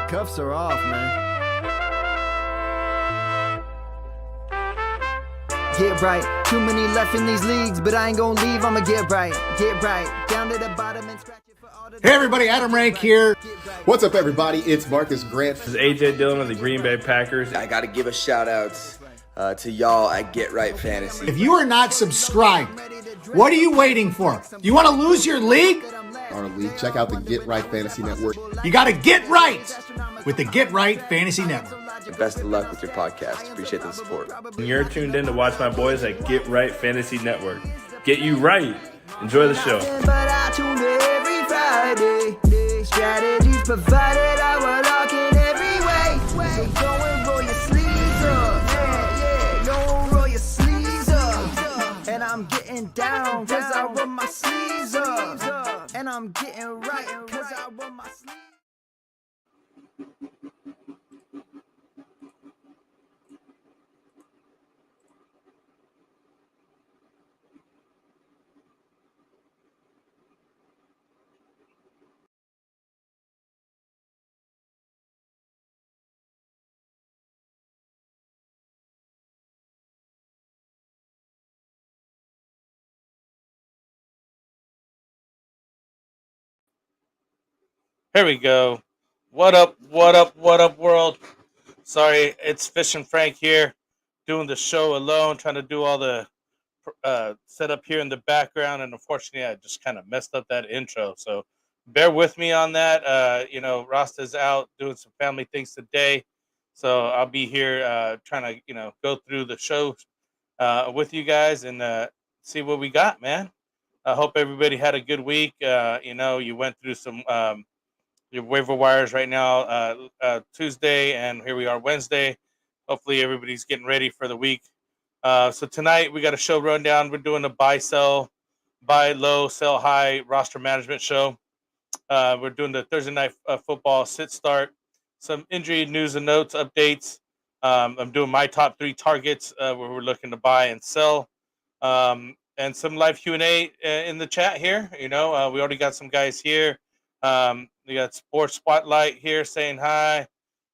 Cuffs are off, man. Get right. Too many left in these leagues, but I ain't gonna leave. I'ma get right. Get right. Down to the bottom and scratch it for all the. Hey everybody, Adam Rank here. What's up, everybody? It's Marcus Grant. This is AJ Dillon of the Green Bay Packers. I got to give a shout out to y'all at Get Right Fantasy. If you are not subscribed, what are you waiting for? Do you want to lose your league? Our league. Check out the Get Right Fantasy Network. You got to get right with the Get Right Fantasy Network. And best of luck with your podcast. Appreciate the support. And you're tuned in to watch my boys at Get Right Fantasy Network. Get you right. Enjoy the show. But I tune in every Friday. Strategies provided, I will lock in every way. So go and roll your sleeves up. Yeah, go roll your sleeves up. And I'm getting down cause I roll my sleeves up. And I'm getting right cause I roll my sleeves up. Here we go. What up, world? Sorry, it's Fish and Frank here, doing the show alone, trying to do all the setup here in the background, and unfortunately, I just kind of messed up that intro, so bear with me on that. Rasta's out doing some family things today, so I'll be here trying to, go through the show with you guys and see what we got, man. I hope everybody had a good week. You went through some your waiver wires right now, Tuesday, and here we are Wednesday. Hopefully everybody's getting ready for the week. So tonight we got a show rundown. We're doing a buy low, sell high roster management show. We're doing the Thursday night football sit start, some injury news and notes updates. I'm doing my top 3 targets where we're looking to buy and sell, and some live Q&A in the chat here. We already got some guys here. We got Sports Spotlight here saying hi.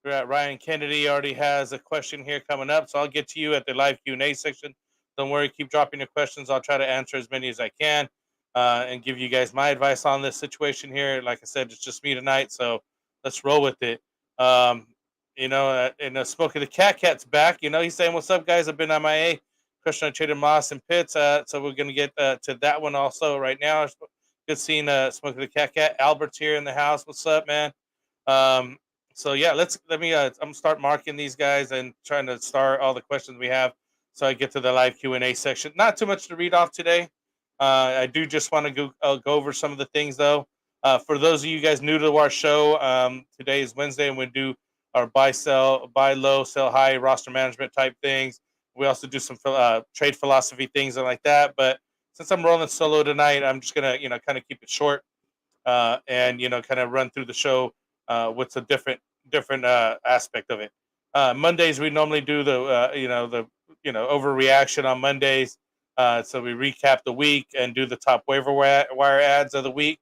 We're at Ryan Kennedy already has a question here coming up, so I'll get to you at the live Q&A section. Don't worry, keep dropping your questions. I'll try to answer as many as I can and give you guys my advice on this situation here. Like I said, it's just me tonight, so let's roll with it. Smokey the Cat's back. He's saying, "What's up, guys? I've been MIA. Question on traded Moss and Pitts." So we're gonna get to that one also right now. Good seeing Smokey the Cat. Albert's here in the house. What's up, man? I'm gonna start marking these guys and trying to start all the questions we have so I get to the live Q&A section. Not too much to read off today. I do just want to go over some of the things though. For those of you guys new to our show, today is Wednesday and we do our buy low, sell high roster management type things. We also do some trade philosophy things and like that, but since I'm rolling solo tonight, I'm just gonna, kind of keep it short, and kind of run through the show with a different aspect of it. Mondays we normally do the overreaction on Mondays, so we recap the week and do the top waiver wire ads of the week.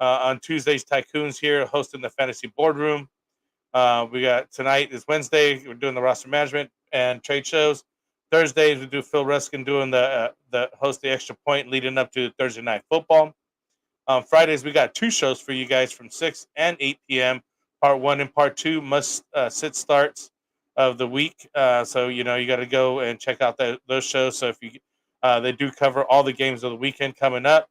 On Tuesdays, Tycoons here hosting the fantasy boardroom. We got tonight is Wednesday. We're doing the roster management and trade shows. Thursdays we do Phil Ruskin doing the host the extra point leading up to Thursday night football. Fridays we got 2 shows for you guys from 6 and 8 p.m. Part 1 and Part 2 must sit starts of the week. So you got to go and check out those shows. So if you they do cover all the games of the weekend coming up.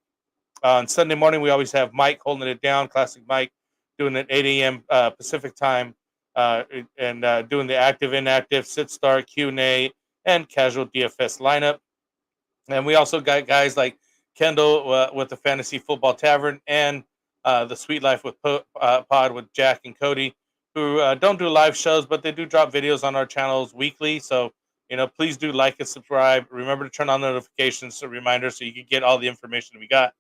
On Sunday morning we always have Mike holding it down, Classic Mike, doing it 8 a.m. Pacific time, and doing the active inactive sit start Q&A and casual DFS lineup. And we also got guys like Kendall with the Fantasy Football Tavern and the Sweet Life with Pod with Jack and Cody, who don't do live shows, but they do drop videos on our channels weekly. So, please do like and subscribe. Remember to turn on notifications, so reminders, so you can get all the information we got.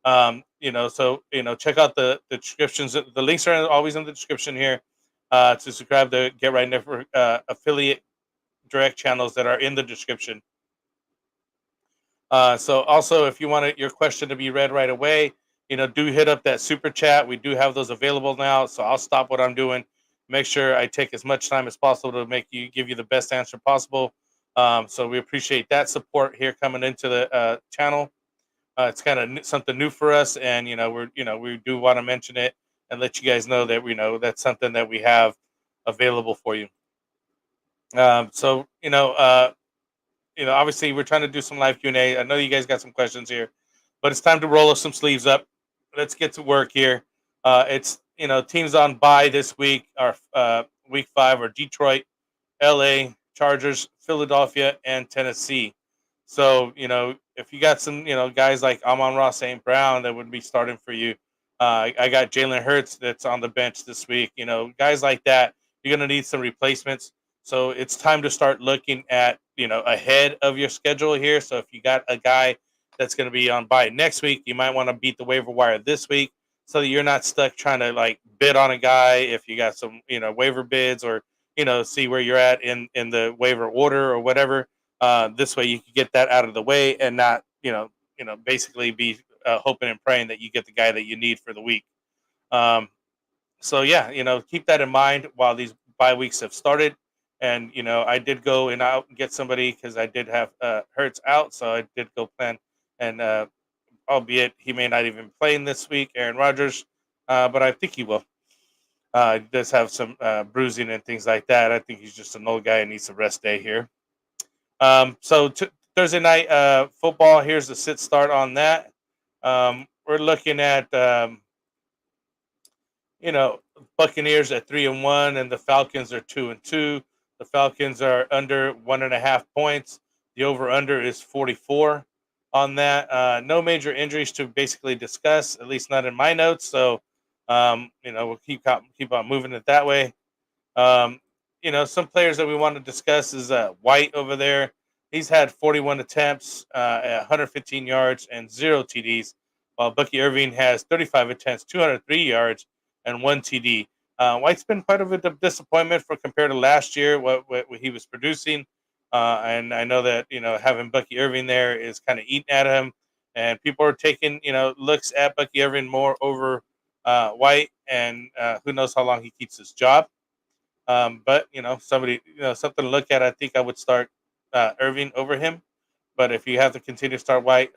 Check out the descriptions. The links are always in the description here to subscribe to Get Right Network affiliate direct channels that are in the description. So also, if you want your question to be read right away, do hit up that super chat. We do have those available now. So I'll stop what I'm doing. make sure I take as much time as possible to give you the best answer possible. So we appreciate that support here coming into the channel. It's kind of something new for us, and we do want to mention it and let you guys know that that's something that we have available for you. So obviously we're trying to do some live Q&A. I know you guys got some questions here, but it's time to roll some sleeves up. Let's get to work here. It's teams on bye this week. Our week 5 are Detroit, LA, Chargers, Philadelphia, and Tennessee. So, if you got some, guys like Amon-Ra St. Brown that would be starting for you. I got Jalen Hurts that's on the bench this week. Guys like that, you're going to need some replacements. So it's time to start looking at, ahead of your schedule here. So if you got a guy that's going to be on bye next week, you might want to beat the waiver wire this week so that you're not stuck trying to like bid on a guy if you got some, waiver bids or, see where you're at in the waiver order or whatever. This way you can get that out of the way and not, basically be hoping and praying that you get the guy that you need for the week. So yeah, keep that in mind while these bye weeks have started. And I did go and out and get somebody because I did have Hurts out, so I did go plan. And albeit he may not even play in this week, Aaron Rodgers, but I think he will. He does have some bruising and things like that. I think he's just an old guy and needs a rest day here. So Thursday night football. Here's the sit start on that. We're looking at Buccaneers at 3-1, and the Falcons are 2-2. The Falcons are under 1.5 points. The over/under is 44 on that. No major injuries to basically discuss, at least not in my notes. So, we'll keep on moving it that way. Some players that we want to discuss is White over there. He's had 41 attempts, 115 yards, and 0 TDs, while Bucky Irving has 35 attempts, 203 yards, and 1 TD. White's been quite of a disappointment compared to last year, what he was producing. And I know that, having Bucky Irving there is kind of eating at him. And people are taking, looks at Bucky Irving more over White. And who knows how long he keeps his job. But, something to look at. I think I would start Irving over him. But if you have to continue to start White,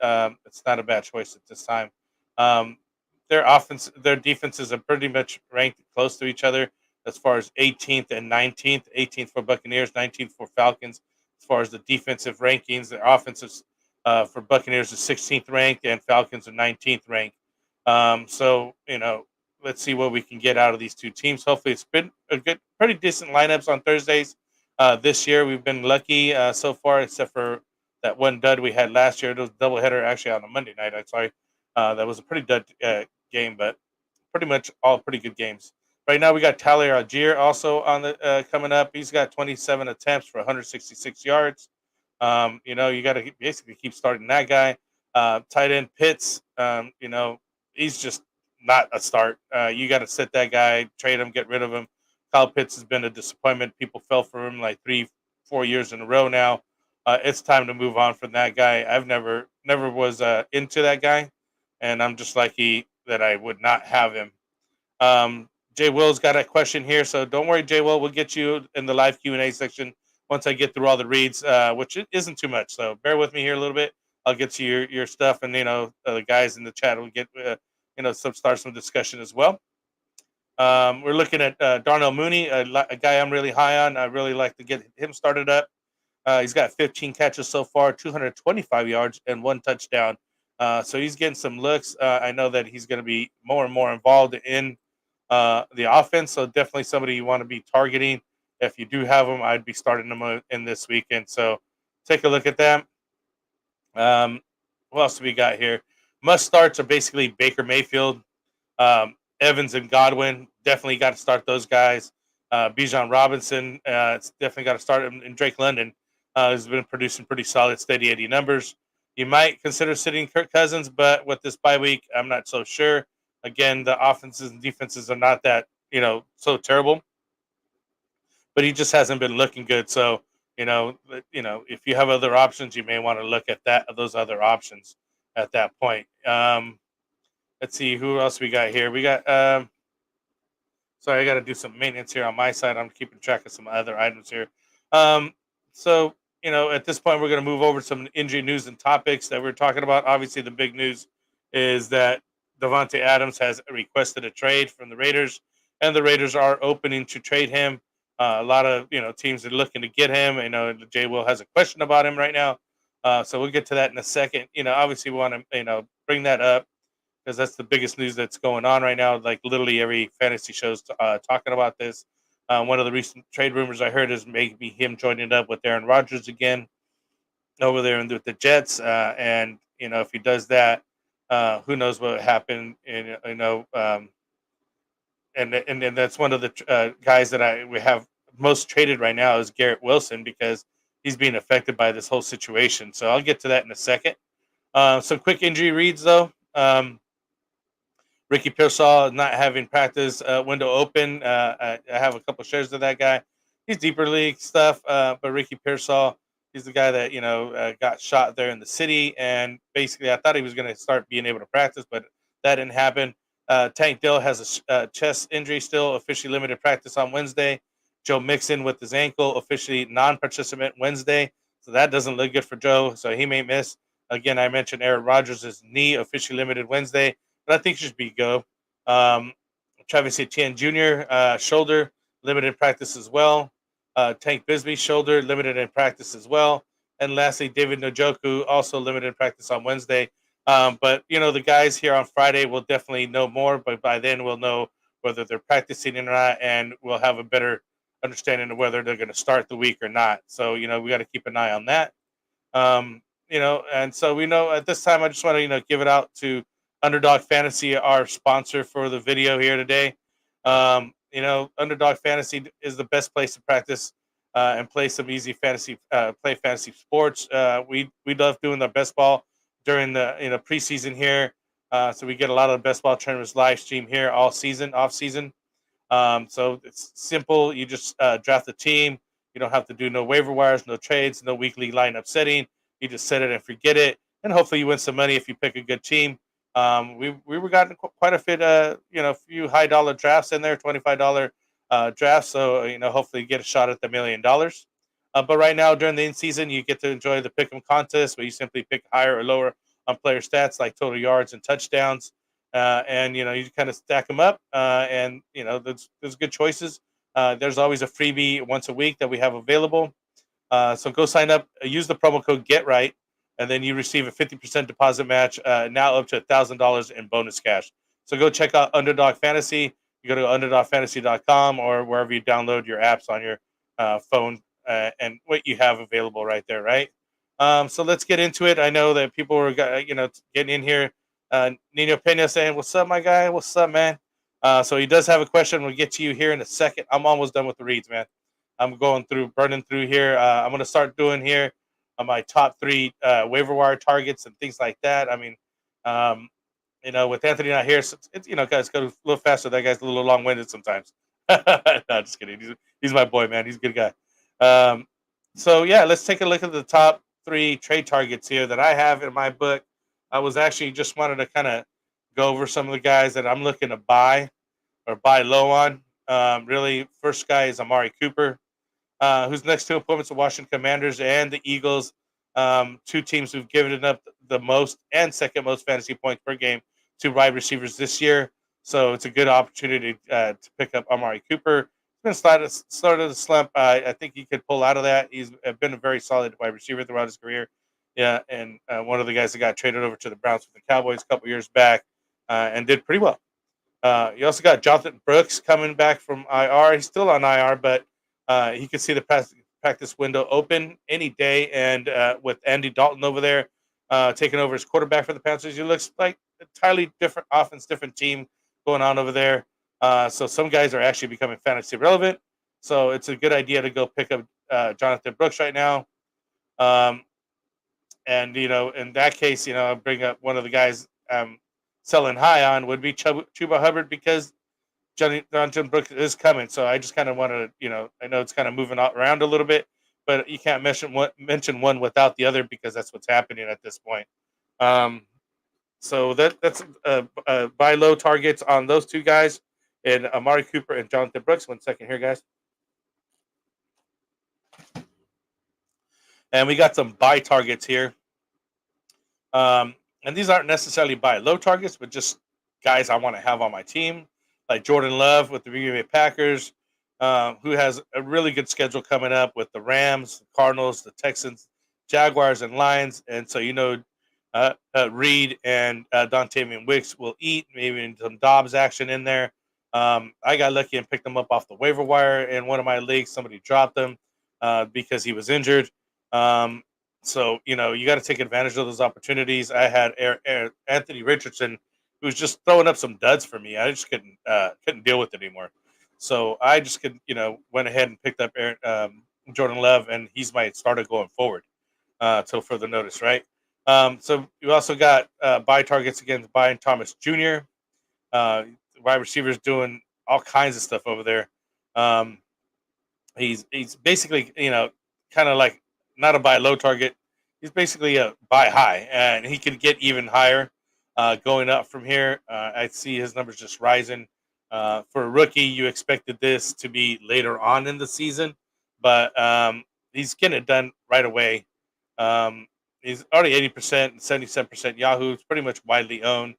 it's not a bad choice at this time. Their defenses are pretty much ranked close to each other as far as 18th and 19th. 18th for Buccaneers, 19th for Falcons. As far as the defensive rankings, their offenses for Buccaneers is 16th ranked and Falcons are 19th ranked. So let's see what we can get out of these two teams. Hopefully, it's been a pretty decent lineups on Thursdays. This year, we've been lucky so far, except for that one dud we had last year. It was a doubleheader actually on a Monday night. I'm sorry. That was a pretty dud game, but pretty much all pretty good games. Right now, we got Tyler Algier also on the coming up. He's got 27 attempts for 166 yards. You got to basically keep starting that guy. Tight end Pitts, he's just not a start. You got to sit that guy, trade him, get rid of him. Kyle Pitts has been a disappointment. People fell for him like 3-4 years in a row now. It's time to move on from that guy. I've never was into that guy, and I'm just lucky that I would not have him. Jay Will's got a question here, so don't worry, Jay Will. We'll get you in the live Q&A section once I get through all the reads, which isn't too much. So bear with me here a little bit. I'll get to your stuff, and the guys in the chat will get start some discussion as well. We're looking at Darnell Mooney, a guy I'm really high on. I really like to get him started up. He's got 15 catches so far, 225 yards, and 1 touchdown. So he's getting some looks. I know that he's going to be more and more involved in the offense. So definitely somebody you want to be targeting. If you do have him, I'd be starting them in this weekend. So take a look at them. What else do we got here? Must starts are basically Baker Mayfield, Evans and Godwin. Definitely got to start those guys. Bijan Robinson, it's definitely got to start him. And Drake London has been producing pretty solid, steady Eddie numbers. You might consider sitting Kirk Cousins, but with this bye week, I'm not so sure. Again, the offenses and defenses are not that, so terrible. But he just hasn't been looking good. So, if you have other options, you may want to look at those other options at that point. Let's see who else we got here. We got Sorry, I got to do some maintenance here on my side. I'm keeping track of some other items here. Um, so, at this point, we're going to move over to some injury news and topics that we're talking about. Obviously, the big news is that Devontae Adams has requested a trade from the Raiders, and the Raiders are opening to trade him. A lot of teams are looking to get him. Jay Will has a question about him right now, so we'll get to that in a second. Obviously, we want to bring that up because that's the biggest news that's going on right now. Like literally every fantasy show's talking about this. One of the recent trade rumors I heard is maybe him joining up with Aaron Rodgers again over there with the Jets. And if he does that, who knows what would happen? And and that's one of the guys that we have most traded right now is Garrett Wilson because he's being affected by this whole situation. So I'll get to that in a second. Some quick injury reads though. Ricky Pearsall not having practice window open. I have a couple shares of that guy. He's deeper league stuff, but Ricky Pearsall, he's the guy that got shot there in the city, and basically I thought he was going to start being able to practice, but that didn't happen. Tank Dill has a chest injury still, officially limited practice on Wednesday. Joe Mixon with his ankle, officially non-participant Wednesday, so that doesn't look good for Joe, so he may miss. Again, I mentioned Aaron Rodgers' knee, officially limited Wednesday, but I think should be go. Travis Etienne Jr. Shoulder limited practice as well. Tank Bisbee shoulder limited in practice as well. And lastly, David Njoku also limited in practice on Wednesday. But the guys here on Friday will definitely know more. But by then we'll know whether they're practicing or not, and we'll have a better understanding of whether they're going to start the week or not. So we got to keep an eye on that. And so we know at this time I just want to give it out to Underdog Fantasy, our sponsor for the video here today. Underdog Fantasy is the best place to practice and play some easy fantasy, play fantasy sports. We love doing the best ball during the preseason here, so we get a lot of the best ball tournaments live stream here all season, off season. So it's simple. You just draft the team. You don't have to do no waiver wires, no trades, no weekly lineup setting. You just set it and forget it, and hopefully you win some money if you pick a good team. We were gotten quite a bit, a few high dollar drafts in there, $25 drafts. So hopefully you get a shot at the $1 million. But right now during the in season, you get to enjoy the pick'em contest where you simply pick higher or lower on player stats like total yards and touchdowns, and you kind of stack them up. And there's good choices. There's always a freebie once a week that we have available. So go sign up. Use the promo code GetRight. And then you receive a 50% deposit match, now up to $1,000 in bonus cash. So go check out Underdog Fantasy. You go to underdogfantasy.com or wherever you download your apps on your phone, and what you have available right there, right? So let's get into it. I know that people were getting in here. Nino Pena saying, "What's up, my guy? What's up, man?" So he does have a question. We'll get to you here in a second. I'm almost done with the reads, man. I'm burning through here. I'm going to start doing here on my top 3 waiver wire targets and things like that. I mean, with Anthony not here, so it's guys go a little faster. That guy's a little long-winded sometimes. No, just kidding. He's my boy, man. He's a good guy. So yeah, let's take a look at the top 3 trade targets here that I have in my book. I was actually just wanted to kind of go over some of the guys that I'm looking to buy or buy low on. Really, first guy is Amari Cooper, who's next to appointments of Washington Commanders and the Eagles, 2 teams who've given up the most and second most fantasy points per game to wide receivers this year. So it's a good opportunity to pick up Amari Cooper. He's been started a slump. I think he could pull out of that. He's been a very solid wide receiver throughout his career. Yeah, and one of the guys that got traded over to the Browns with the Cowboys a couple years back and did pretty well. You also got Jonathan Brooks coming back from IR. He's still on IR, but he could see the practice window open any day. And with Andy Dalton over there taking over as quarterback for the Panthers, it looks like entirely different offense, different team going on over there. So some guys are actually becoming fantasy relevant. So it's a good idea to go pick up Jonathan Brooks right now. And, in that case, I'll bring up one of the guys selling high on would be Chuba Hubbard because Jonathan Brooks is coming. So I just kind of wanted to, I know it's kind of moving around a little bit, but you can't mention one without the other because that's what's happening at this point. So that's buy low targets on those 2 guys. and Amari Cooper and Jonathan Brooks. 1 second here, guys. And we got some buy targets here. And these aren't necessarily buy low targets, but just guys I want to have on my team, like Jordan Love with the Green Bay Packers, who has a really good schedule coming up with the Rams, the Cardinals, the Texans, Jaguars, and Lions. And so, Reed and Dontavian Wicks will eat, maybe some Dobbs action in there. I got lucky and picked them up off the waiver wire in one of my leagues. Somebody dropped them because he was injured. So, you got to take advantage of those opportunities. I had Anthony Richardson, who was just throwing up some duds for me. I just couldn't deal with it anymore. So I just went ahead and picked up Jordan Love, and he's my starter going forward till further notice, right? So you also got buy targets against Brian Thomas Jr. Wide receivers doing all kinds of stuff over there. He's basically, kind of like not a buy low target. He's basically a buy high, and he could get even higher going up from here. I see his numbers just rising. For a rookie, you expected this to be later on in the season, but he's getting it done right away. He's already 80% and 77% Yahoo. It's pretty much widely owned.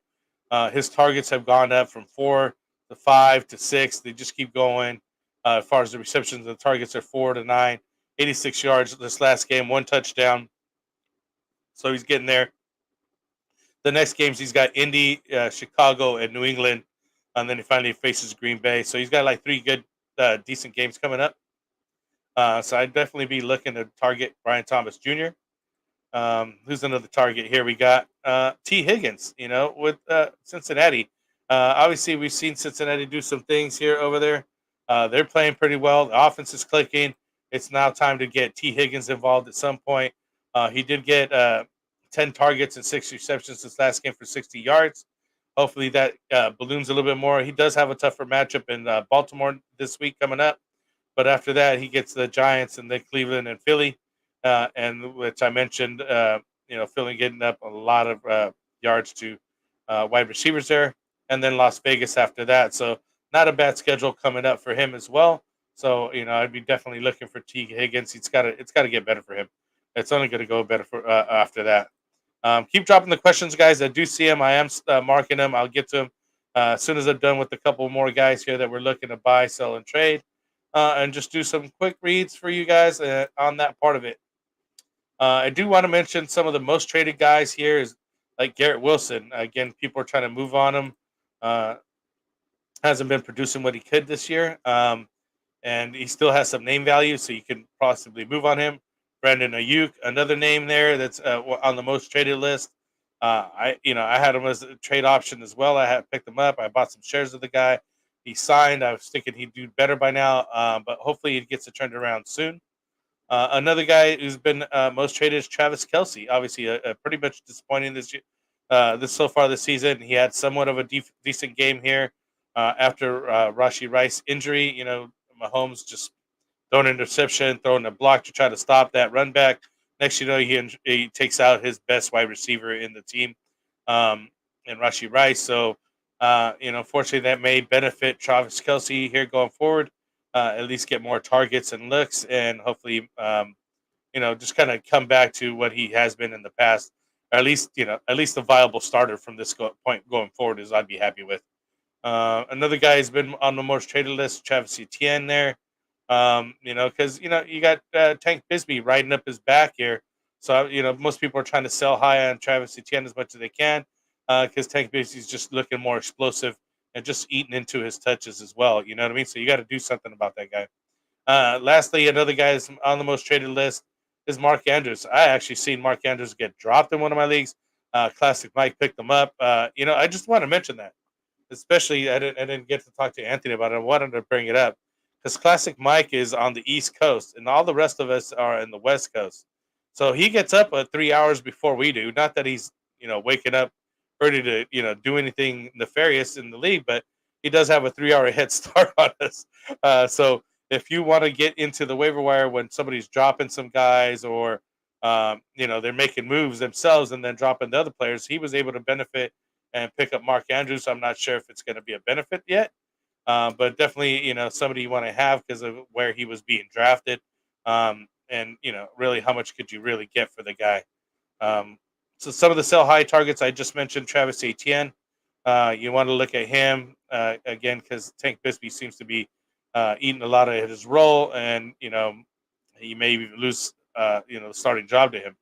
His targets have gone up from 4 to 5 to 6. They just keep going. As far as the receptions, the targets are 4 to 9, 86 yards this last game, 1 touchdown. So he's getting there. The next games he's got Indy, Chicago, and New England, and then he finally faces Green Bay. So he's got like 3 good, decent games coming up. So I'd definitely be looking to target Brian Thomas Jr. Who's another target here? We got T. Higgins, with Cincinnati. Obviously, we've seen Cincinnati do some things here over there. They're playing pretty well. The offense is clicking. It's now time to get T. Higgins involved at some point. He did get 10 targets and 6 receptions this last game for 60 yards. Hopefully that balloons a little bit more. He does have a tougher matchup in Baltimore this week coming up. But after that, he gets the Giants and then Cleveland and Philly. And which I mentioned, Philly getting up a lot of yards to wide receivers there. And then Las Vegas after that. So not a bad schedule coming up for him as well. So, I'd be definitely looking for T. Higgins. It's got to get better for him. It's only going to go better for after that. Keep dropping the questions, guys. I do see them. I am marking them. I'll get to them as soon as I'm done with a couple more guys here that we're looking to buy, sell, and trade. And just do some quick reads for you guys on that part of it. I do want to mention some of the most traded guys here is like Garrett Wilson. Again, people are trying to move on him. Hasn't been producing what he could this year. And he still has some name value, so you can possibly move on him. Brandon Ayuk, another name there that's on the most traded list. I had him as a trade option as well. I had picked him up. I bought some shares of the guy. He signed. I was thinking he'd do better by now, but hopefully he gets it turned around soon. Another guy who's been most traded is Travis Kelce. Obviously, a pretty much disappointing this so far this season. He had somewhat of a decent game here after Rashee Rice injury. Mahomes just throwing an interception, throwing a block to try to stop that run back. Next, he takes out his best wide receiver in the team, and Rashee Rice. So, fortunately, that may benefit Travis Kelce here going forward. At least get more targets and looks, and hopefully, just kind of come back to what he has been in the past. Or at least a viable starter from this point going forward is I'd be happy with. Another guy has been on the most traded list, Travis Etienne there. Because you got Tank Bisbee riding up his back here. So most people are trying to sell high on Travis Etienne as much as they can, because Tank Bisbee's just looking more explosive and just eating into his touches as well. You know what I mean? So you got to do something about that guy. Lastly, another guy that's on the most traded list is Mark Andrews. I actually seen Mark Andrews get dropped in one of my leagues. Classic Mike picked him up. I just want to mention that. Especially, I didn't get to talk to Anthony about it. I wanted to bring it up because Classic Mike is on the East Coast, and all the rest of us are in the West Coast. So he gets up 3 hours before we do. Not that he's waking up ready to do anything nefarious in the league, but he does have a 3 hour head start on us. So if you want to get into the waiver wire when somebody's dropping some guys or they're making moves themselves and then dropping the other players, he was able to benefit and pick up Mark Andrews. I'm not sure if it's going to be a benefit yet, But definitely, somebody you want to have because of where he was being drafted, and really how much could you really get for the guy? Um, so some of the sell high targets I just mentioned, Travis Etienne. You want to look at him again because Tank Bisbee seems to be eating a lot of his role, and he may even lose the starting job to him.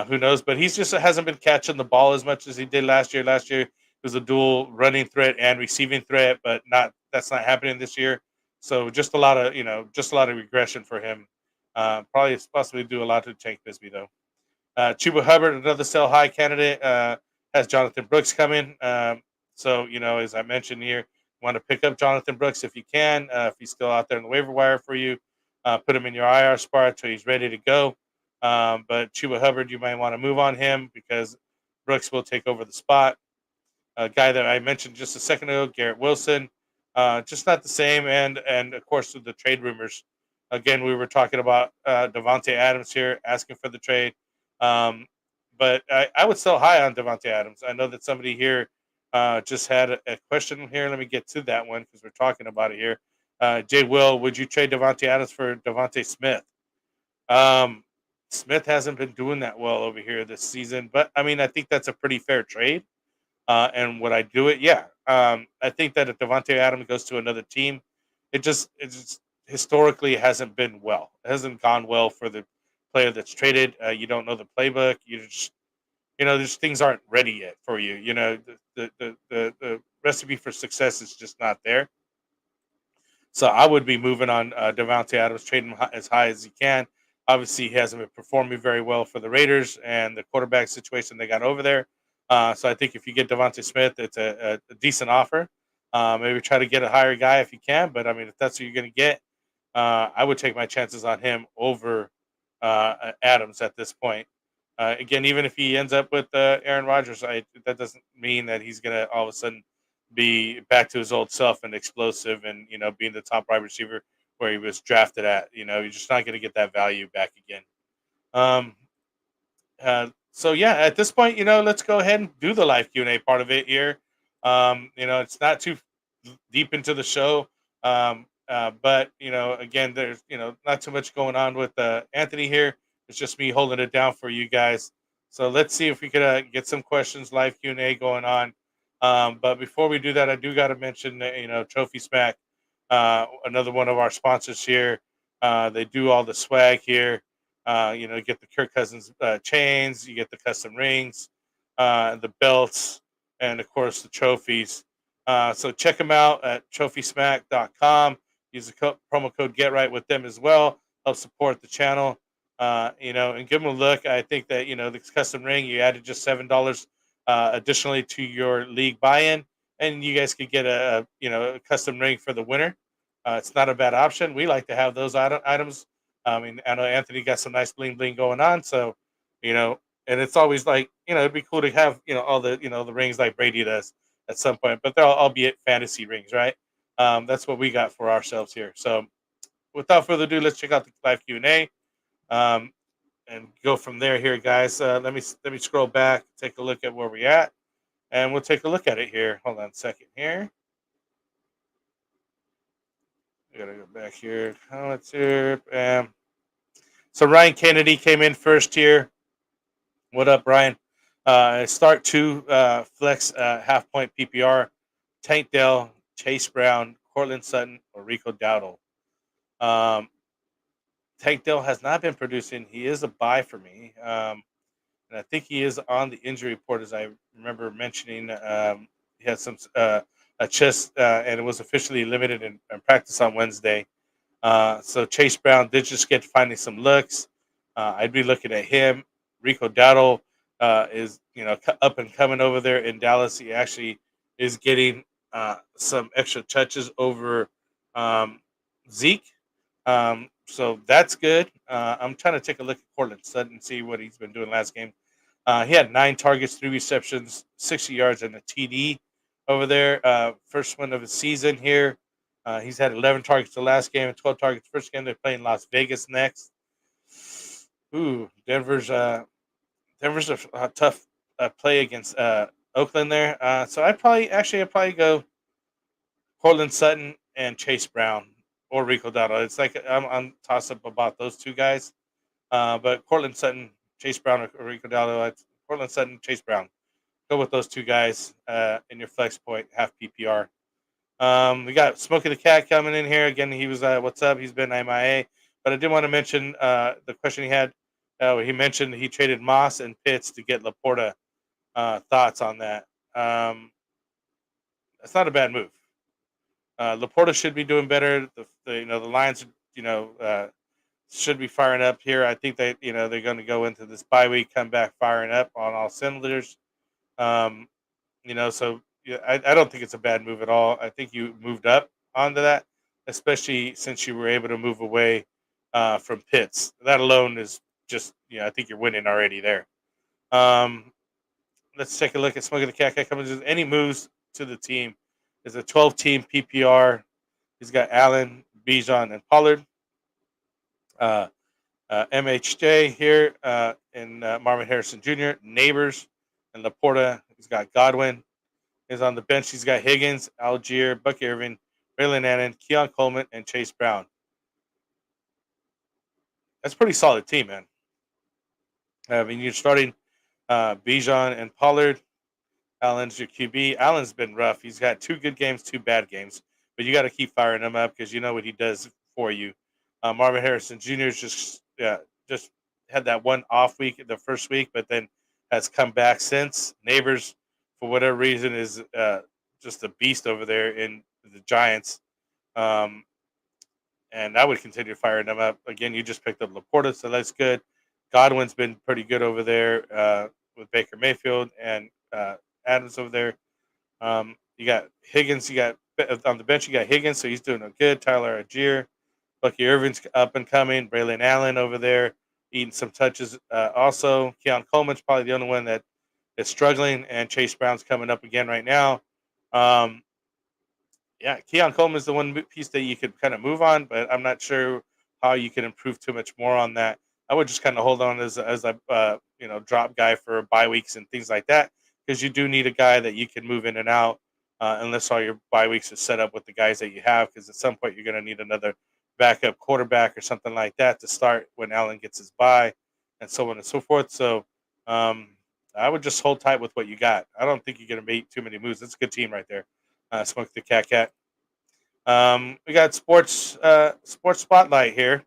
Who knows? But he's just hasn't been catching the ball as much as he did last year. Last year was a dual running threat and receiving threat, but that's not happening this year. So just a lot of regression for him. Probably possibly do a lot to Tank Bisbee though. Chuba Hubbard, another sell high candidate, has Jonathan Brooks coming. So as I mentioned here, want to pick up Jonathan Brooks if you can, if he's still out there in the waiver wire for you. Put him in your IR spot until he's ready to go. But Chuba Hubbard, you might want to move on him because Brooks will take over the spot. A guy that I mentioned just a second ago, Garrett Wilson, just not the same. And of course, with the trade rumors, again, we were talking about Devontae Adams here, asking for the trade. But I would sell high on Devontae Adams. I know that somebody here just had a question here. Let me get to that one because we're talking about it here. Jay Will, would you trade Devontae Adams for Devontae Smith? Smith hasn't been doing that well over here this season, but I mean, I think that's a pretty fair trade. And would I do it? Yeah. I think that if Devontae Adams goes to another team, it just historically hasn't been well. It hasn't gone well for the player that's traded. You don't know the playbook. You just these things aren't ready yet for you. The recipe for success is just not there. So I would be moving on Devontae Adams, trading him as high as he can. Obviously, he hasn't been performing very well for the Raiders and the quarterback situation they got over there. So I think if you get Devontae Smith, it's a decent offer. Maybe try to get a higher guy if you can. But I mean, if that's what you're going to get, I would take my chances on him over Adams at this point. Again, even if he ends up with Aaron Rodgers, that doesn't mean that he's going to all of a sudden be back to his old self and explosive and being the top wide receiver where he was drafted at. You're just not going to get that value back again. Um, so yeah, at this point, let's go ahead and do the live Q&A part of it here. It's not too deep into the show, but again, there's not too much going on with Anthony here. It's just me holding it down for you guys. So let's see if we could get some questions, live Q&A going on. But before we do that, I do got to mention that, Trophy Smack, another one of our sponsors here. They do all the swag here. You get the Kirk Cousins chains, you get the custom rings, the belts, and of course the trophies. So check them out at trophysmack.com. Use the promo code GetRight with them as well. Help support the channel. And give them a look. I think that the custom ring, you added just $7 additionally to your league buy-in, and you guys could get a custom ring for the winner. It's not a bad option. We like to have those items. I mean, I know Anthony got some nice bling bling going on, so and it's always like it'd be cool to have all the the rings like Brady does at some point, but they're albeit fantasy rings, right? That's what we got for ourselves here. So without further ado, let's check out the live Q&A. And go from there here, guys. Let me scroll back, take a look at where we're at, and we'll take a look at it here. Hold on a second here. I gotta go back here. Comments here. So Ryan Kennedy came in first here. What up, Ryan? Start two flex half point PPR. Tank Dell, Chase Brown, Cortland Sutton, or Rico Dowdle. Tank Dell has not been producing. He is a buy for me. And I think he is on the injury report, as I remember mentioning. He had some a chest, and it was officially limited in practice on Wednesday. So Chase Brown did just get finally some looks. I'd be looking at him. Rico Dowdle is up and coming over there in Dallas. He actually is getting some extra touches over Zeke. So that's good. I'm trying to take a look at Cortland Sutton and see what he's been doing last game. He had 9 targets, 3 receptions, 60 yards, and a TD over there. First one of his season here. He's had 11 targets the last game and 12 targets first game. They're playing Las Vegas next. Ooh, Denver's a tough play against Oakland there. So I'd probably go Cortland Sutton and Chase Brown or Rico Dowdle. It's like I'm toss up about those two guys. But Cortland Sutton, Chase Brown, or Rico Dowdle. Cortland Sutton, Chase Brown. Go with those two guys in your flex point, half PPR. We got Smokey the Cat coming in here. Again, he was, what's up? He's been MIA. But I did want to mention the question he had. He mentioned he traded Moss and Pitts to get Laporta. Thoughts on that? That's not a bad move. Laporta should be doing better. The Lions, should be firing up here. I think they're going to go into this bye week, come back firing up on all cylinders. So yeah, I don't think it's a bad move at all. I think you moved up onto that, especially since you were able to move away from Pitts. That alone is just, I think you're winning already there. Let's take a look at Smoking the Cat coming. Any moves to the team? Is a 12-team PPR. He's got Allen, Bijan, and Pollard. MHJ here and Marvin Harrison Jr., Neighbors, and Laporta. He's got Godwin. He's on the bench. He's got Higgins, Algier, Bucky Irving, Braylon Allen, Keon Coleman, and Chase Brown. That's a pretty solid team, man. I mean, you're starting Bijan and Pollard. Allen's your QB. Allen's been rough. He's got 2 good games, 2 bad games. But you got to keep firing him up because you know what he does for you. Marvin Harrison Jr. just had that one off week the first week, but then has come back since. Neighbors, for whatever reason, is just a beast over there in the Giants. And I would continue firing them up. Again, you just picked up Laporta, so that's good. Godwin's been pretty good over there with Baker Mayfield and Adams over there. You got Higgins. You got on the bench. You got Higgins, so he's doing good. Tyler Algier, Bucky Irvin's up and coming. Braylon Allen over there eating some touches. Also, Keon Coleman's probably the only one that is struggling, and Chase Brown's coming up again right now. Keon Coleman's the one piece that you could kind of move on, but I'm not sure how you can improve too much more on that. I would just kind of hold on as a drop guy for bye weeks and things like that, because you do need a guy that you can move in and out unless all your bye weeks are set up with the guys that you have, because at some point you're going to need another backup quarterback or something like that to start when Allen gets his bye, and so on and so forth. So I would just hold tight with what you got. I don't think you're going to make too many moves. It's a good team right there. Smoke the Cat. We got sports spotlight here.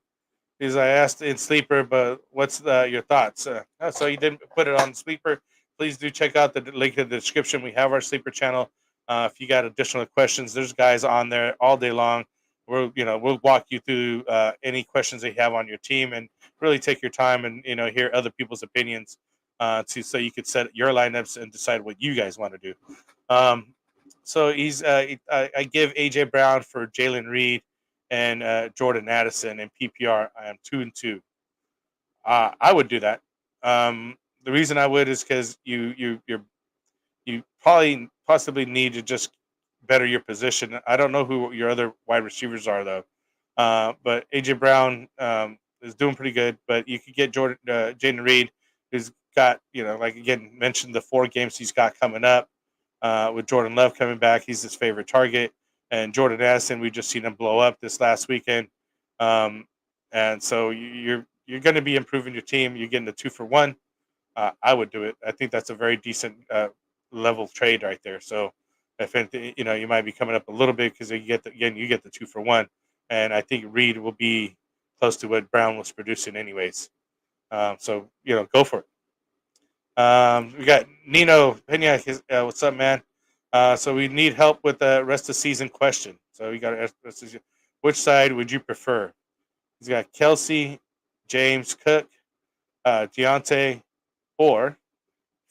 Because I asked in Sleeper, but what's your thoughts? So you didn't put it on Sleeper. Please do check out the link in the description. We have our Sleeper channel. If you got additional questions, there's guys on there all day long. We'll walk you through any questions that you have on your team and really take your time and hear other people's opinions so you could set your lineups and decide what you guys want to do. So I give AJ Brown for Jalen Reed and Jordan Addison in PPR. I am 2-2. I would do that. The reason I would is because you possibly need to just better your position. I don't know who your other wide receivers are though, but AJ Brown is doing pretty good. But you could get Jaden Reed, who's got like again mentioned the 4 games he's got coming up with Jordan Love coming back. He's his favorite target. And Jordan Addison, we've just seen him blow up this last weekend. And so you're going to be improving your team. You're getting the 2-for-1. I would do it. I think that's a very decent level trade right there. So if you might be coming up a little bit because you get the 2-for-1. And I think Reed will be close to what Brown was producing anyways. So go for it. We got Nino Pena. What's up, man? So we need help with the rest of season question. So we got which side would you prefer? He's got Kelsey, James Cook, Deontay, or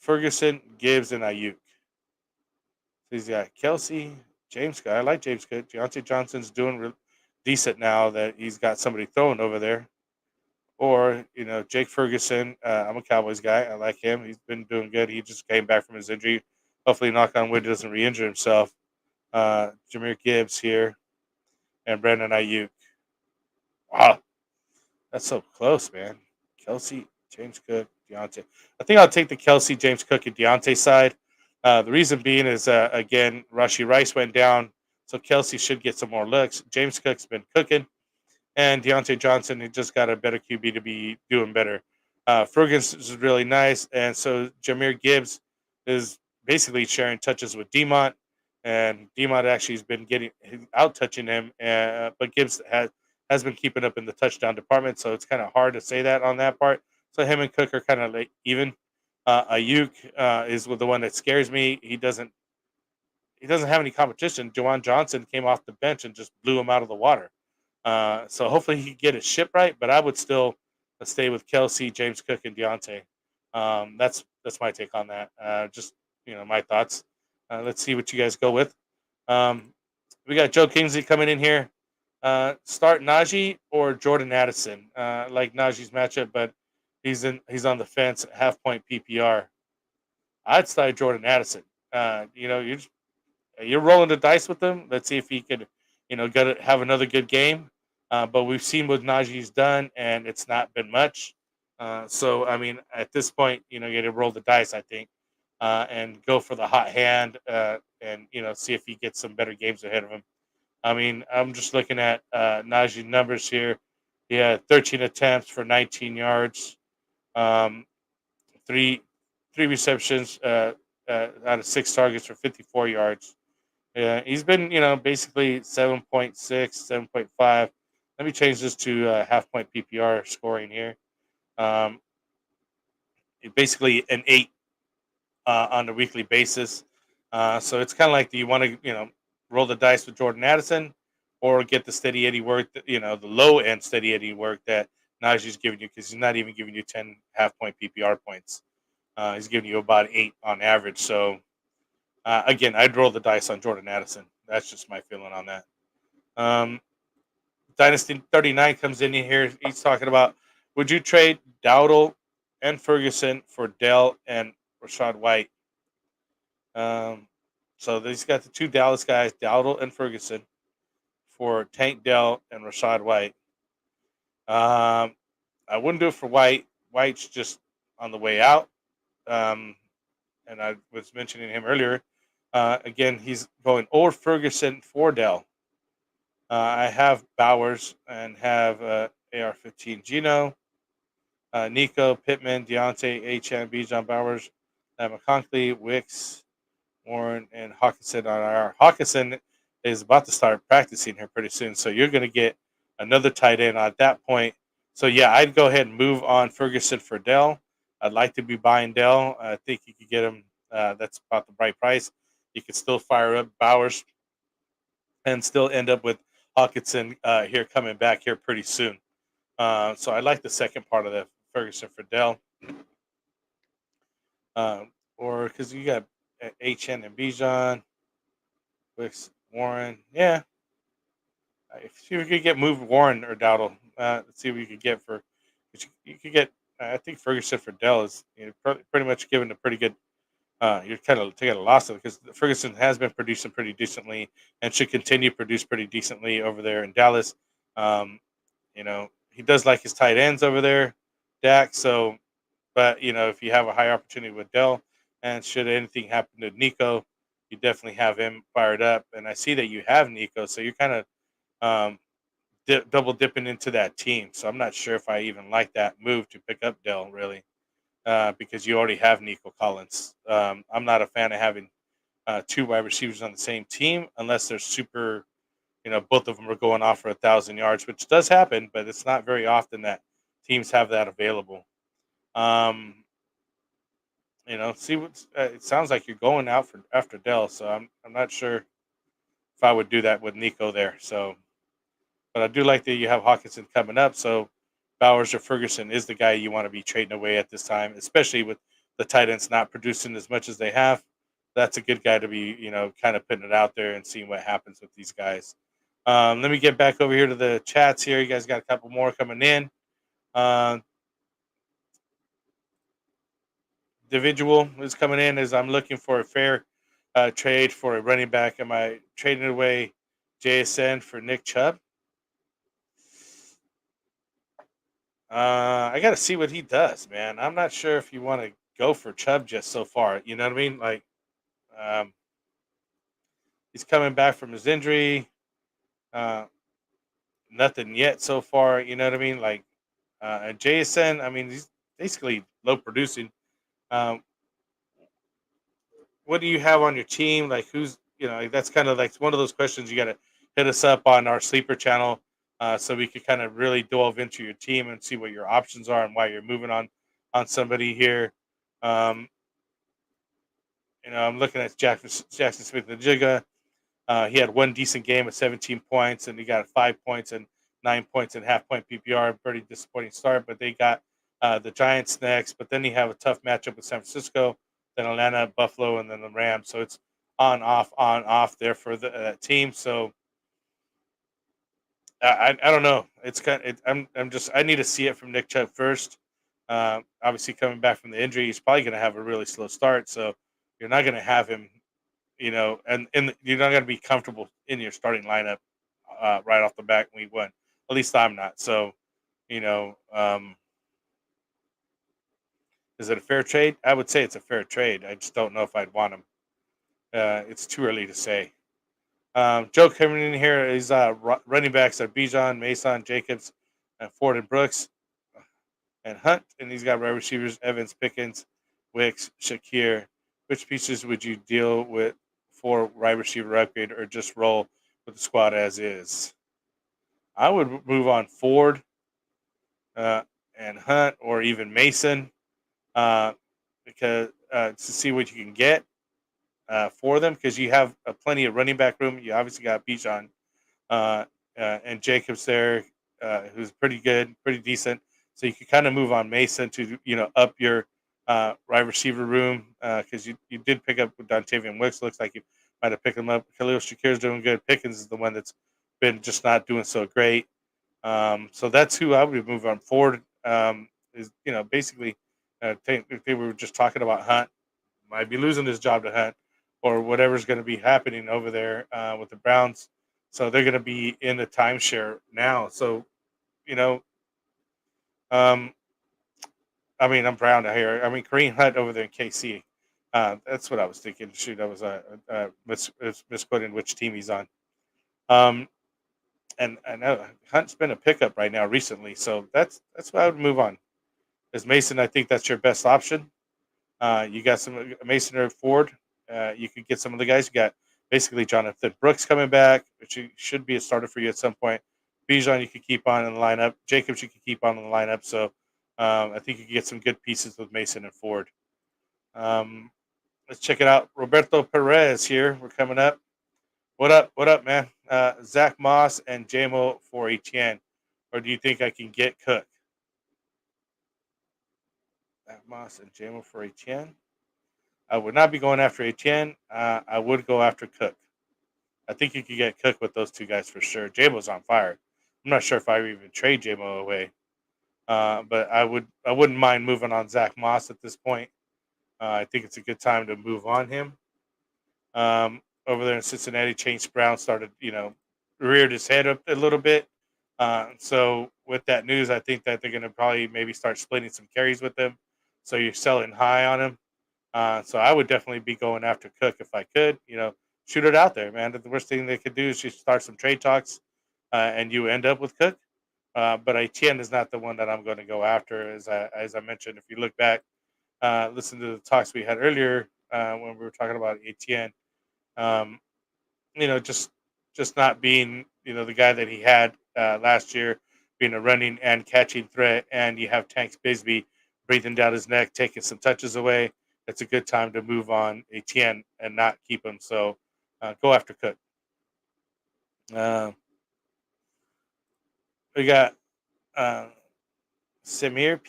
Ferguson, Gibbs, and Ayuk. So he's got Kelsey, James Cook. I like James Cook. Deontay Johnson's doing decent now that he's got somebody throwing over there. Or, Jake Ferguson. I'm a Cowboys guy. I like him. He's been doing good. He just came back from his injury. Hopefully, knock on wood, doesn't re-injure himself. Jahmyr Gibbs here. And Brandon Ayuk. Wow. That's so close, man. Kelsey, James Cook, Deontay. I think I'll take the Kelsey, James Cook, and Deontay side. The reason being is, again, Rashee Rice went down. So Kelsey should get some more looks. James Cook's been cooking, and Deontay Johnson, he just got a better QB to be doing better. Ferguson is really nice, and so Jameer Gibbs is basically sharing touches with Demont, and Demont actually has been getting out touching him, but Gibbs has been keeping up in the touchdown department, so it's kind of hard to say that on that part. So him and Cook are kind of like even. Ayuk is the one that scares me. He doesn't have any competition. Jawan Johnson came off the bench and just blew him out of the water. So hopefully he can get his ship right, but I would still stay with Kelsey, James Cook, and Deontay. That's my take on that. Just my thoughts. Let's see what you guys go with. We got Joe Kingsley coming in here. Start Najee or Jordan Addison. Like Najee's matchup, but he's on the fence. Half point PPR. I'd start Jordan Addison. You're rolling the dice with him. Let's see if he could, have another good game. But we've seen what Najee's done, and it's not been much. So I mean, at this point, you got to roll the dice, I think, and go for the hot hand, and see if he gets some better games ahead of him. I mean, I'm just looking at Najee's numbers here. He had 13 attempts for 19 yards, three receptions out of 6 targets for 54 yards. Yeah, he's been, basically 7.6, 7.5. Let me change this to half point PPR scoring here. Um, Basically an 8 on a weekly basis. So it's kind of like, do you want to, roll the dice with Jordan Addison or get the steady Eddie work, the low end steady Eddie work that Najee's giving you, because he's not even giving you 10 half point PPR points. He's giving you about 8 on average. So, again, I'd roll the dice on Jordan Addison. That's just my feeling on that. Dynasty 39 comes in here. He's talking about, would you trade Dowdle and Ferguson for Dell and Rashad White? So he's got the two Dallas guys, Dowdle and Ferguson, for Tank Dell and Rashad White. I wouldn't do it for White. White's just on the way out. And I was mentioning him earlier. Again, he's going or Ferguson for Dell. I have Bowers and have AR-15 Gino, Nico, Pittman, Deontay, H.M., Bijan Bowers, McConkley, Wicks, Warren, and Hawkinson on our. Hawkinson is about to start practicing here pretty soon, so you're going to get another tight end at that point. So, yeah, I'd go ahead and move on Ferguson for Dell. I'd like to be buying Dell. I think you could get him. That's about the right price. You could still fire up Bowers and still end up with Hawkinson here coming back here pretty soon. So I like the second part of the Ferguson for Dell. Or because you got HN and Bijan, Wicks, Warren. Yeah. If you could get moved Warren or Dowdle, let's see what you could get for. You could get, I think Ferguson for Dell is pretty much given a pretty good. You're kind of taking a loss of it because Ferguson has been producing pretty decently and should continue to produce pretty decently over there in Dallas. He does like his tight ends over there, Dak. So, but if you have a high opportunity with Dell, and should anything happen to Nico, you definitely have him fired up. And I see that you have Nico, so you're kind of double dipping into that team. So I'm not sure if I even like that move to pick up Dell really. Because you already have Nico Collins. I'm not a fan of having two wide receivers on the same team unless they're super, both of them are going off for 1,000 yards, which does happen, but it's not very often that teams have that available. See what it sounds like you're going out after Dell, so I'm not sure if I would do that with Nico there. So, but I do like that you have Hawkinson coming up, so Bowers or Ferguson is the guy you want to be trading away at this time, especially with the tight ends not producing as much as they have. That's a good guy to be, kind of putting it out there and seeing what happens with these guys. Let me get back over here to the chats here. You guys got a couple more coming in. Individual is coming in as I'm looking for a fair trade for a running back. Am I trading away JSN for Nick Chubb? I got to see what he does, man. I'm not sure if you want to go for Chubb just so far. You know what I mean? Like, He's coming back from his injury. Nothing yet so far. You know what I mean? Like, and Jason, I mean, he's basically low producing. Um, what do you have on your team? Like, who's, like, that's kind of like one of those questions you got to hit us up on our sleeper channel, so we could kind of really delve into your team and see what your options are and why you're moving on somebody here. Um, I'm looking at Jackson Smith and Jigga. He had one decent game at 17 points, and he got 5 points and 9 points in half point PPR. Pretty disappointing start, but they got the Giants next. But then you have a tough matchup with San Francisco, then Atlanta, Buffalo, and then the Rams. So it's on off there for the team. So I don't know. It's kind. I'm just, I need to see it from Nick Chubb first. Obviously, coming back from the injury, he's probably going to have a really slow start. So you're not going to have him, and you're not going to be comfortable in your starting lineup right off the bat in week 1. At least I'm not. So, you know, um, is it a fair trade? I would say it's a fair trade. I just don't know if I'd want him. It's too early to say. Joe coming in here is running backs are Bijan, Mason, Jacobs, Ford, and Brooks, and Hunt. And he's got wide receivers Evans, Pickens, Wicks, Shakir. Which pieces would you deal with for wide receiver upgrade, or just roll with the squad as is? I would move on Ford and Hunt, or even Mason, uh, because to see what you can get for them, because you have plenty of running back room. You obviously got Bijan uh, and Jacobs there, who's pretty good, pretty decent. So you can kind of move on Mason to up your wide receiver room, because you did pick up with Dontavian Wicks. Looks like you might have picked him up. Khalil Shakir's doing good. Pickens is the one that's been just not doing so great. So that's who I would move on. Ford is basically. If they were just talking about Hunt, might be losing his job to Hunt, or whatever's going to be happening over there with the Browns. So they're going to be in the timeshare now. So, you know, um, I mean, I'm Brown here. I mean, Kareem Hunt over there in KC. That's what I was thinking. Shoot, I was misquoting which team he's on. And I know Hunt's been a pickup right now recently. So that's why I would move on. As Mason, I think that's your best option. You got some Mason or Ford. You could get some of the guys. You got basically Jonathan Brooks coming back, which should be a starter for you at some point. Bijan you could keep on in the lineup. Jacobs you could keep on in the lineup. So I think you could get some good pieces with Mason and Ford. Let's check it out. Roberto Perez here. We're coming up. What up? What up, man? Zach Moss and JMO for Etienne. Or do you think I can get Cook? Zach Moss and JMO for Etienne. I would not be going after Etienne. I would go after Cook. I think you could get Cook with those two guys for sure. JMO's on fire. I'm not sure if I would even trade JMO away. But I wouldn't mind moving on Zach Moss at this point. I think it's a good time to move on him. Over there in Cincinnati, Chase Brown started, reared his head up a little bit. So with that news, I think that they're going to probably maybe start splitting some carries with him. So you're selling high on him. So I would definitely be going after Cook if I could. Shoot it out there, man. The worst thing they could do is just start some trade talks, and you end up with Cook. But Etienne is not the one that I'm going to go after. As I mentioned, if you look back, listen to the talks we had earlier when we were talking about Etienne. Um, just not being the guy that he had last year, being a running and catching threat, and you have Tanks Bisbee breathing down his neck, taking some touches away. It's a good time to move on Etienne and not keep him. So go after Cook. We got Samir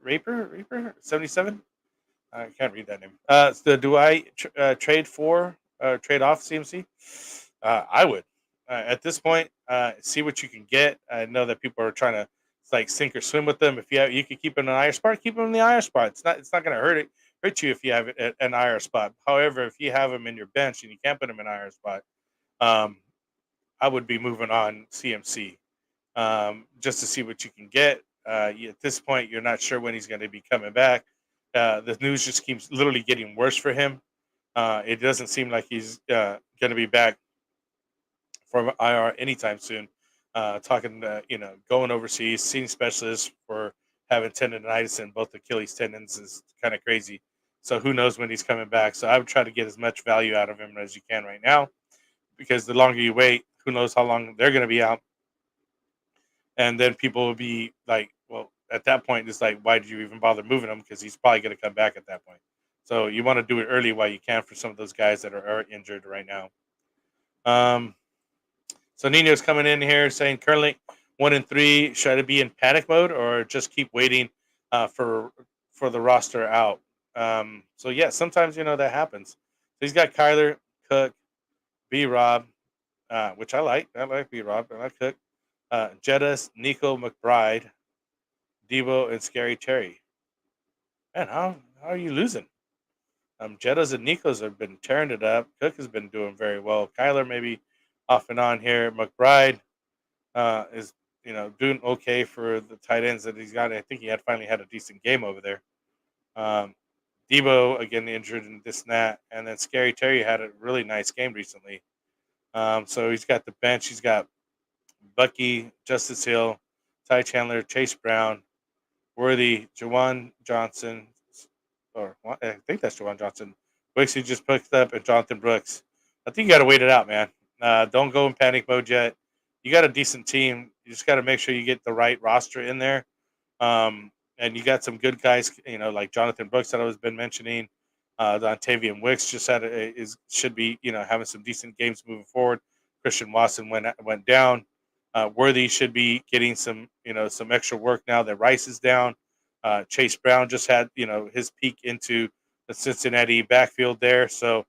Raper 77. I can't read that name. Do I trade for trade off CMC? I would. At this point, see what you can get. I know that people are trying to sink or swim with them. If you could keep him in an IR spot, keep him in the IR spot. It's not going to hurt you if you have an IR spot. However, if you have him in your bench and you can't put him in IR spot, I would be moving on CMC just to see what you can get. At this point, you're not sure when he's going to be coming back. The news just keeps literally getting worse for him. It doesn't seem like he's going to be back from IR anytime soon. Talking, going overseas, seeing specialists for having tendonitis in both Achilles tendons is kind of crazy. So who knows when he's coming back? So I would try to get as much value out of him as you can right now, because the longer you wait, who knows how long they're going to be out, and then people will be like, well, at that point, it's like, why did you even bother moving him? Because he's probably going to come back at that point. So you want to do it early while you can for some of those guys that are injured right now. Um, So Nino's coming in here saying currently 1-3. Should I be in panic mode or just keep waiting for the roster out? So yeah, sometimes that happens. So he's got Kyler, Cook, B Rob, which I like. I like B Rob. I like Cook. Jettis, Nico McBride, Debo, and Scary Terry. Man, how are you losing? Jettas and Nikos have been tearing it up. Cook has been doing very well. Kyler maybe off and on here. McBride is doing okay for the tight ends that he's got. I think he had finally had a decent game over there. Um, Debo again injured in this and that, and then Scary Terry had a really nice game recently. So he's got the bench. He's got Bucky, Justice Hill, Ty Chandler, Chase Brown, Worthy, Jawan Johnson, or I think that's Jawan Johnson. Wicks he just picked up, and Jonathan Brooks. I think you got to wait it out, man. Don't go in panic mode yet. You got a decent team. You just got to make sure you get the right roster in there. And you got some good guys, like Jonathan Brooks that I was been mentioning. Dontavian Wicks just should be having some decent games moving forward. Christian Watson went down. Worthy should be getting some extra work now that Rice is down. Chase Brown just had his peak into the Cincinnati backfield there, so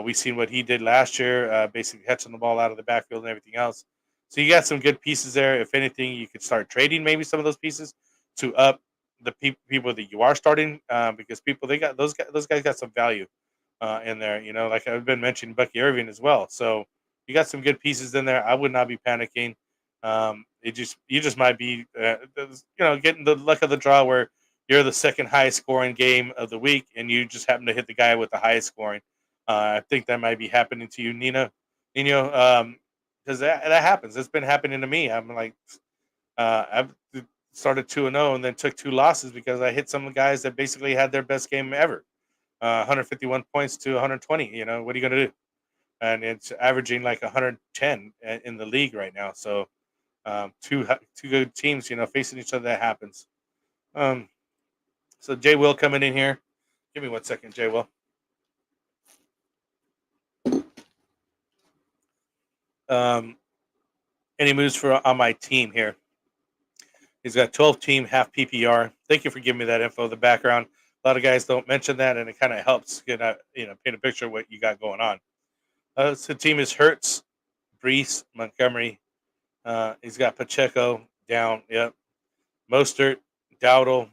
we've seen what he did last year, basically catching the ball out of the backfield and everything else. So you got some good pieces there. If anything, you could start trading maybe some of those pieces to up the people that you are starting, because they got those guys got some value in there. Like I've been mentioning Bucky Irving as well. So you got some good pieces in there. I would not be panicking. You just might be getting the luck of the draw where you're the second highest scoring game of the week and you just happen to hit the guy with the highest scoring. I think that might be happening to you, Nino, because that happens. It's been happening to me. I'm like, I've started 2-0 and then took 2 losses because I hit some guys that basically had their best game ever. 151 points to 120. What are you going to do? And it's averaging like 110 in the league right now. So two good teams, facing each other. That happens. So Jay Will coming in here. Give me 1 second, Jay Will. Any moves on my team here? He's got 12 team, half PPR. Thank you for giving me that info. The background. A lot of guys don't mention that, and it kind of helps paint a picture of what you got going on. So the team is Hurts, Brees, Montgomery. He's got Pacheco down. Yep. Mostert, Dowdle,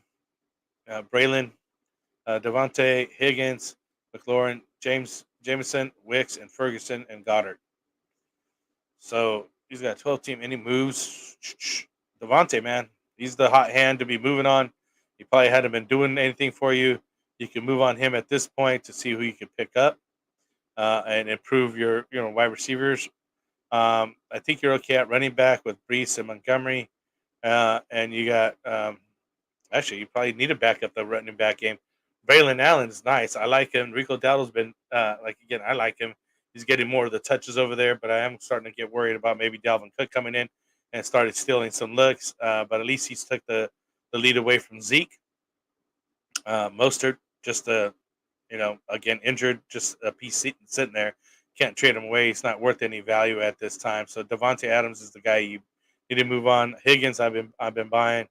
Braylon, Devontae, Higgins, McLaurin, Jameson, Wicks, and Ferguson, and Goddard. So he's got 12 team. Any moves? Devontae, man. He's the hot hand to be moving on. He probably hadn't been doing anything for you. You can move on him at this point to see who you can pick up and improve your wide receivers. I think you're okay at running back with Brees and Montgomery. And you got actually you probably need to back up the running back game. Braylon Allen is nice. I like him. Rico Dowdle's been I like him. He's getting more of the touches over there, but I am starting to get worried about maybe Dalvin Cook coming in and started stealing some looks. But at least he's took the lead away from Zeke. Mostert just again injured, just a piece sitting there. Can't trade him away. He's not worth any value at this time. So Devontae Adams is the guy you need to move on. Higgins, I've been buying.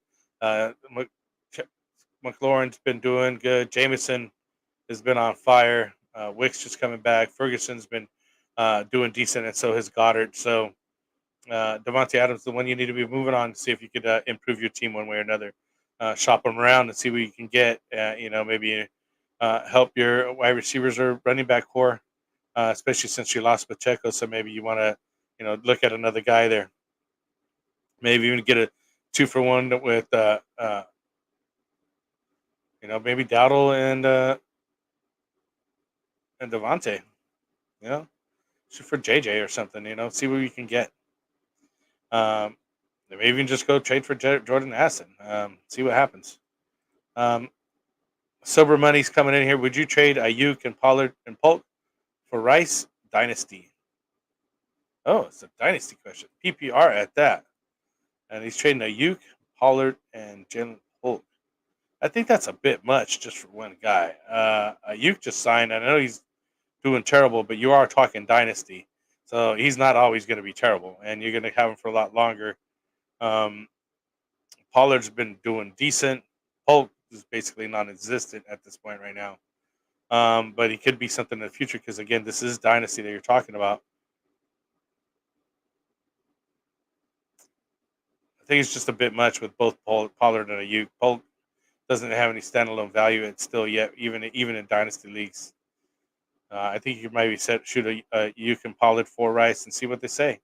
McLaurin's been doing good. Jameson has been on fire. Wicks just coming back. Ferguson's been doing decent, and so has Goddard. So Devontae Adams is the one you need to be moving on to see if you could improve your team one way or another. Shop them around and see what you can get. Maybe help your wide receivers or running back core, especially since you lost Pacheco. So maybe you want to, look at another guy there. Maybe even get a 2-for-1 with, maybe Dowdle and Devontae. You know, shoot for JJ or something. You know, see what you can get. Um, maybe even just go trade for Jordan Addison. See what happens. Um, Sober money's coming in here. Would you trade Ayuk and Pollard and Polk for Rice? Dynasty. Oh, it's a dynasty question. PPR at that. And he's trading Ayuk, Pollard, and Jalen Polk. I think that's a bit much just for one guy. Ayuk just signed. I know he's doing terrible, but you are talking dynasty. So he's not always going to be terrible, and you're going to have him for a lot longer. Um, Pollard's been doing decent. Polk is basically non-existent at this point right now. But he could be something in the future because, again, this is dynasty that you're talking about. I think it's just a bit much with both Pollard and Ayuk. Polk doesn't have any standalone value at still yet, even in dynasty leagues. I think you might be shoot a Ayuk and Pollard for Rice and see what they say.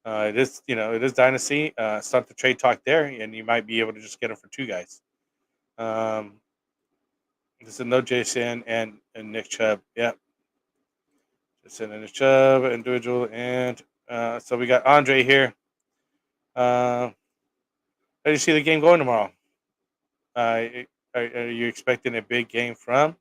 It is dynasty. Start the trade talk there, and you might be able to just get them for two guys. This is no Jason and Nick Chubb. Yep. Jason and Nick Chubb, individual. And so we got Andre here. How do you see the game going tomorrow? Are you expecting a big game from?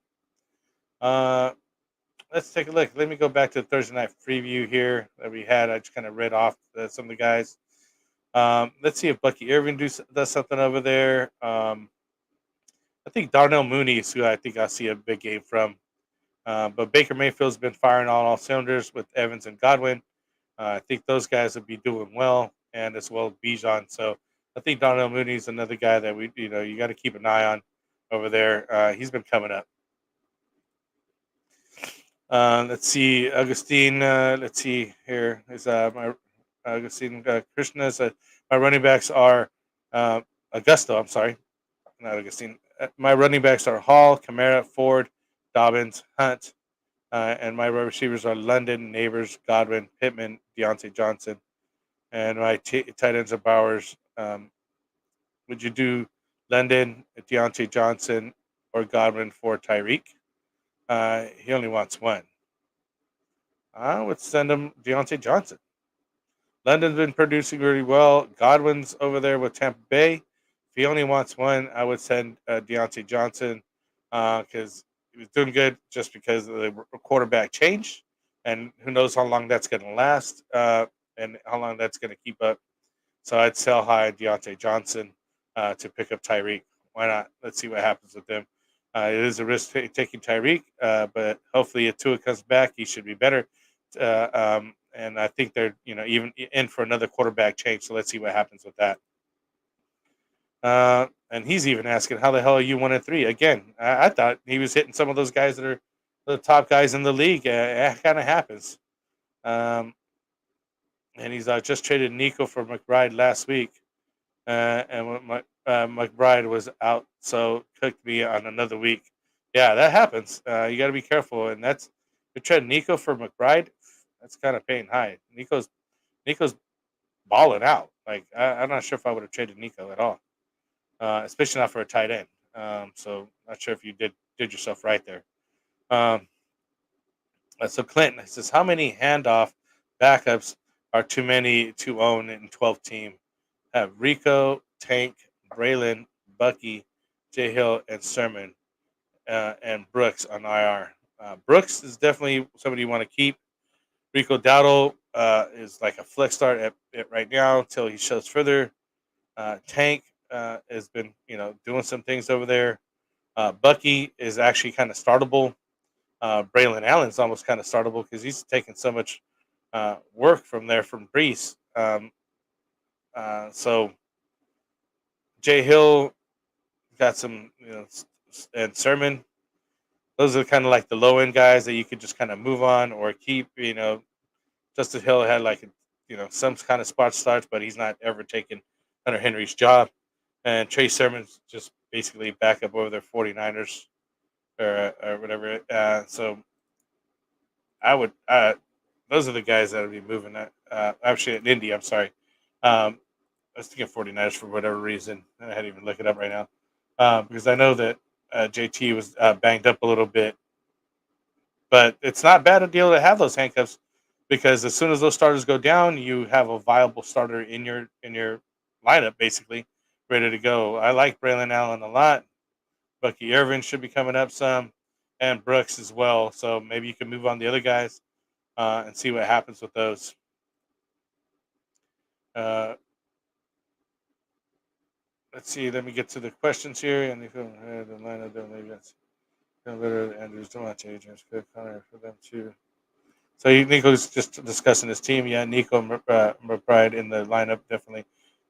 Let's take a look. Let me go back to the Thursday night preview here that we had. I just kind of read off some of the guys. Let's see if Bucky Irving does something over there. I think Darnell Mooney is who I think I'll see a big game from. But Baker Mayfield's been firing on all cylinders with Evans and Godwin. I think those guys will be doing well, and as well as Bijan. So I think Darnell Mooney is another guy that you got to keep an eye on over there. He's been coming up. Let's see, Augustine. Let's see here is my Augustine Krishna's. My running backs are Augusto. I'm sorry, not Augustine. My running backs are Hall, Kamara, Ford, Dobbins, Hunt, and my receivers are London, Neighbors, Godwin, Pittman, Deontay Johnson, and my tight ends are Bowers. Would you do London, Deontay Johnson, or Godwin for Tyreek? He only wants one. I would send him Deontay Johnson. London's been producing really well. Godwin's over there with Tampa Bay. If he only wants one, I would send Deontay Johnson because he was doing good just because of the quarterback change. And who knows how long that's going to last and how long that's going to keep up. So I'd sell high Deontay Johnson to pick up Tyreek. Why not? Let's see what happens with them. It is a risk taking Tyreek, but hopefully if Tua comes back, he should be better. And I think they're even in for another quarterback change. So let's see what happens with that. And he's even asking, how the hell are you 1-3? Again, I thought he was hitting some of those guys that are the top guys in the league. It kind of happens. And he's just traded Nico for McBride last week. And McBride was out, so cooked me on another week. Yeah, that happens. You got to be careful. And you trade Nico for McBride. That's kind of paying high. Nico's balling out. Like I'm not sure if I would have traded Nico at all, especially not for a tight end. So not sure if you did yourself right there. So Clinton says, how many handoff backups are too many to own in 12 team? Have Rico, Tank, Braylon, Bucky, J Hill, and Sermon, and Brooks on IR. Brooks is definitely somebody you want to keep. Rico Dowdle is like a flex start at right now until he shows further. Tank has been doing some things over there. Bucky is actually kind of startable. Braylon Allen's almost kind of startable because he's taking so much work from Brees. So Jay Hill got some, and Sermon. Those are kind of like the low end guys that you could just kind of move on or keep. Justin Hill had some kind of spot starts, but he's not ever taken Hunter Henry's job. And Trey Sermon's just basically back up over their 49ers or whatever. So I would. Those are the guys that would be moving. Actually, at Indy, I'm sorry. I was thinking 49ers for whatever reason. I had to even look it up right now because I know that JT was banged up a little bit But it's not bad a deal to have those handcuffs because as soon as those starters go down, you have a viable starter in your lineup, basically ready to go. I like Braylon Allen a lot. Bucky Irvin should be coming up some, and Brooks as well. So maybe you can move on the other guys and see what happens with those. Uh, let's see. Let me get to the questions here. And if you the lineup, then maybe that's Andrews, Devontae, James Cook, Connor for them too. So Nico's just discussing his team. Yeah, Nico McBride in the lineup definitely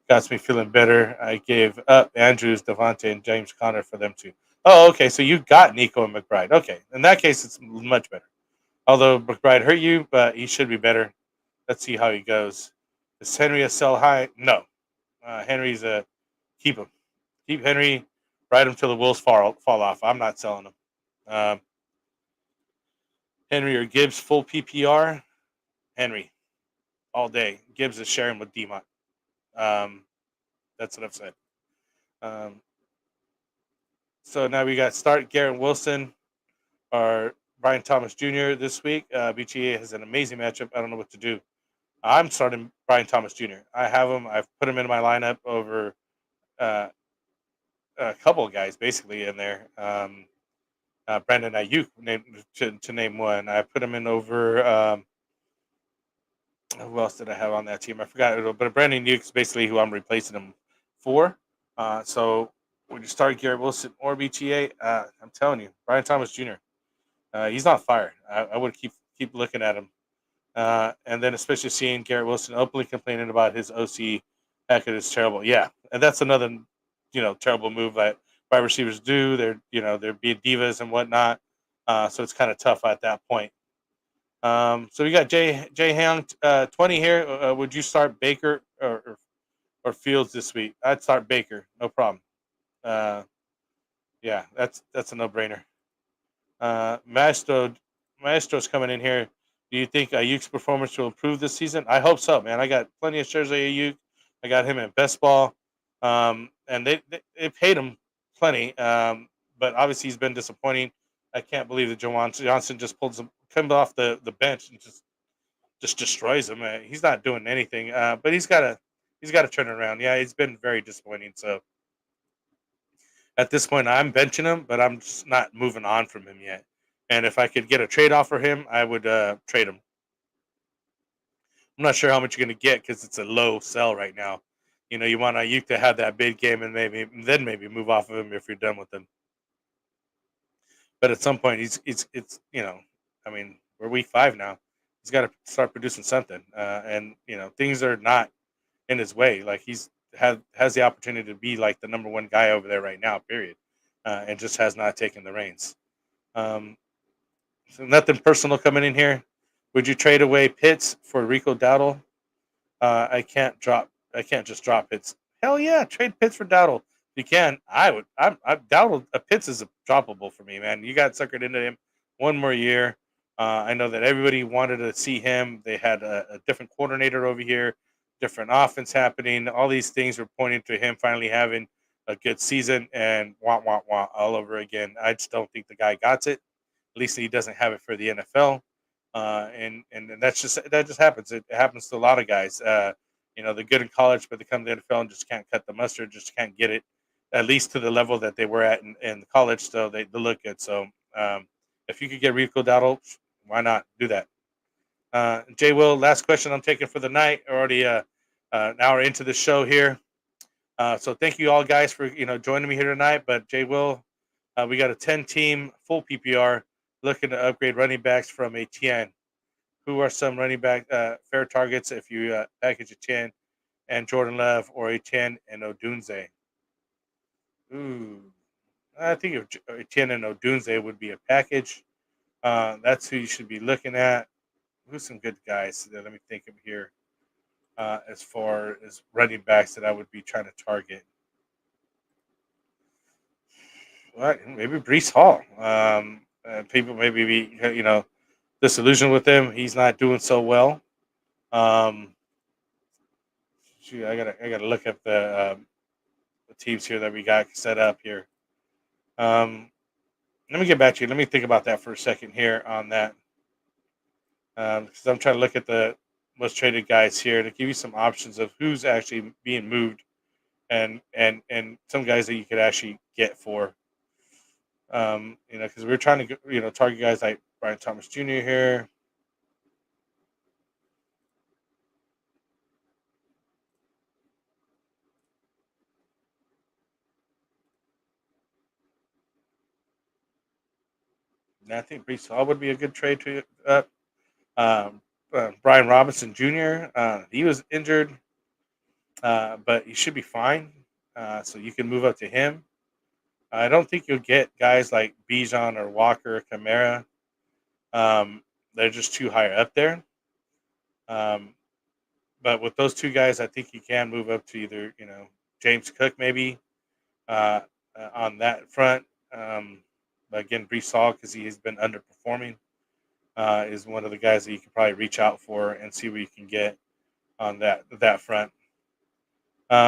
got me feeling better. I gave up Andrews, Devontae, and James Conner for them too. Oh, okay. So you got Nico and McBride. Okay. In that case, it's much better. Although McBride hurt you, but he should be better. Let's see how he goes. Is Henry a sell high? No. Henry's a keep him. Keep Henry. Ride him till the wheels fall off. I'm not selling him. Um, Henry or Gibbs full PPR? Henry all day. Gibbs is sharing with Demont. That's what I've said. Um, so now we got start Garrett Wilson or Brian Thomas Jr. this week. BTA has an amazing matchup. I don't know what to do. I'm starting Brian Thomas Jr. I have him. I've put him in my lineup over uh, a couple of guys basically in there. Brandon Ayuk to name one. I put him in over. Who else did I have on that team? I forgot. But Brandon Ayuk is basically who I'm replacing him for. So when you start Garrett Wilson or BTA, I'm telling you, Brian Thomas Jr. He's not fired. I would keep looking at him. And then especially seeing Garrett Wilson openly complaining about his OC packet is terrible. Yeah, and that's another terrible move that wide receivers do. They're being divas and whatnot. So it's kind of tough at that point. So we got Jay Hang 20 here. Would you start Baker or Fields this week? I'd start Baker, no problem. Yeah, that's a no brainer. Maestro's coming in here. Do you think Ayuk's performance will improve this season? I hope so, man. I got plenty of shares of Ayuk. I got him in best ball, and they paid him plenty. But obviously he's been disappointing. I can't believe that Johnson just comes off the bench and just destroys him. He's not doing anything. But he's got to turn it around. Yeah, he's been very disappointing. So at this point, I'm benching him, but I'm just not moving on from him yet. And if I could get a trade off for him, I would trade him. I'm not sure how much you're going to get because it's a low sell right now. You want Ayuk to have that big game and maybe move off of him if you're done with him. But at some point, it's I mean, we're week 5 now. He's got to start producing something, and things are not in his way. Like has the opportunity to be like the number one guy over there right now. Period, and just has not taken the reins. So nothing personal coming in here. Would you trade away Pitts for Rico Dowdle? I can't just drop Pitts. Hell yeah, trade Pitts for Dowdle. If you can, I would. I'm Dowdle. Pitts is a droppable for me, man. You got suckered into him one more year. I know that everybody wanted to see him. They had a different coordinator over here, different offense happening. All these things were pointing to him finally having a good season, and wah all over again. I just don't think the guy got it. At least he doesn't have it for the NFL. And that just happens. It happens to a lot of guys. They're good in college, but they come to the NFL and just can't cut the mustard, just can't get it, at least to the level that they were at in college. So they look good. So if you could get Rico Dowdle, why not do that? Jay Will, last question I'm taking for the night. We're already an hour into the show here. So thank you all guys for joining me here tonight. But Jay Will, we got a 10-team full PPR looking to upgrade running backs from a 10. Who are some running back fair targets if you package a 10 and Jordan Love or a 10 and Odunze? Ooh, I think a 10 and Odunze would be a package. That's who you should be looking at. Who's some good guys? Let me think of here. As far as running backs that I would be trying to target. What? Maybe Brees Hall. People maybe be disillusioned with him. He's not doing so well. Shoot, I gotta look at the teams here that we got set up here. Let me get back to you. Let me think about that for a second here on that. Because I'm trying to look at the most traded guys here to give you some options of who's actually being moved and some guys that you could actually get for. Because we're trying to target guys like Brian Thomas Jr. here. And I think Brees Hall would be a good trade to Brian Robinson Jr. He was injured, but he should be fine. So you can move up to him. I don't think you'll get guys like Bijan or Walker or Kamara. They're just too high up there. But with those two guys, I think you can move up to either James Cook maybe on that front. But again, Brees Hall, because he has been underperforming, is one of the guys that you can probably reach out for and see what you can get on that front.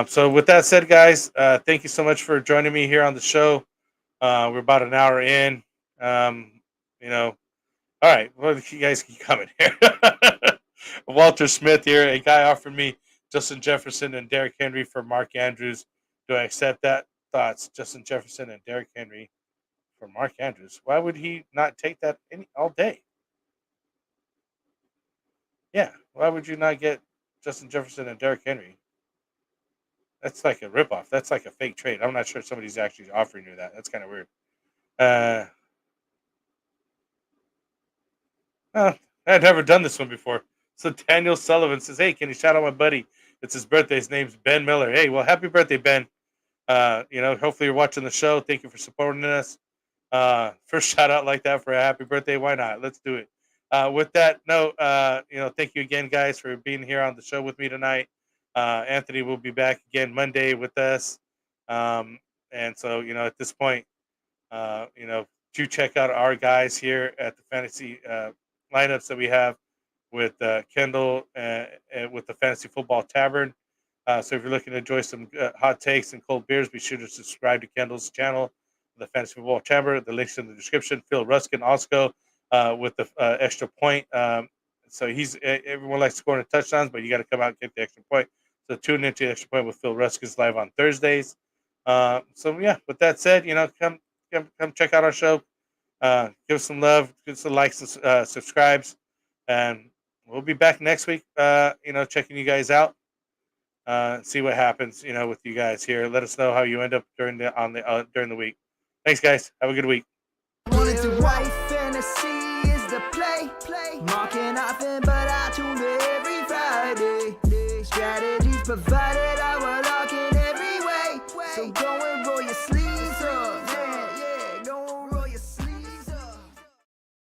So with that said, guys, thank you so much for joining me here on the show. We're about an hour in. All right. Well, you guys keep coming here. Walter Smith here. A guy offered me Justin Jefferson and Derrick Henry for Mark Andrews. Do I accept that? Thoughts? Justin Jefferson and Derrick Henry for Mark Andrews. Why would he not take that all day? Yeah. Why would you not get Justin Jefferson and Derrick Henry? That's like a ripoff. That's like a fake trade. I'm not sure somebody's actually offering you that. That's kind of weird. I'd never done this one before. So Daniel Sullivan says, "Hey, can you shout out my buddy? It's his birthday. His name's Ben Miller. Hey, well, happy birthday, Ben. Hopefully you're watching the show. Thank you for supporting us. First shout out like that for a happy birthday. Why not? Let's do it. With that note, thank you again, guys, for being here on the show with me tonight. Anthony will be back again Monday with us. And so, at this point, do check out our guys here at the fantasy lineups that we have with Kendall with the Fantasy Football Tavern. So if you're looking to enjoy some hot takes and cold beers, be sure to subscribe to Kendall's channel, the Fantasy Football Tavern. The link's in the description. Phil Ruskin also with the extra point. So everyone likes scoring touchdowns, but you got to come out and get the extra point. So tune into the extra point with Phil Ruskin's live on Thursdays. With that said, come check out our show. Give us some love, give us some likes and subscribes, and we'll be back next week. Checking you guys out, see what happens. With you guys here. Let us know how you end up during the week. Thanks, guys. Have a good week. Wanted to white fantasy is the play. Marking nothing, but I tune in every Friday. Strategy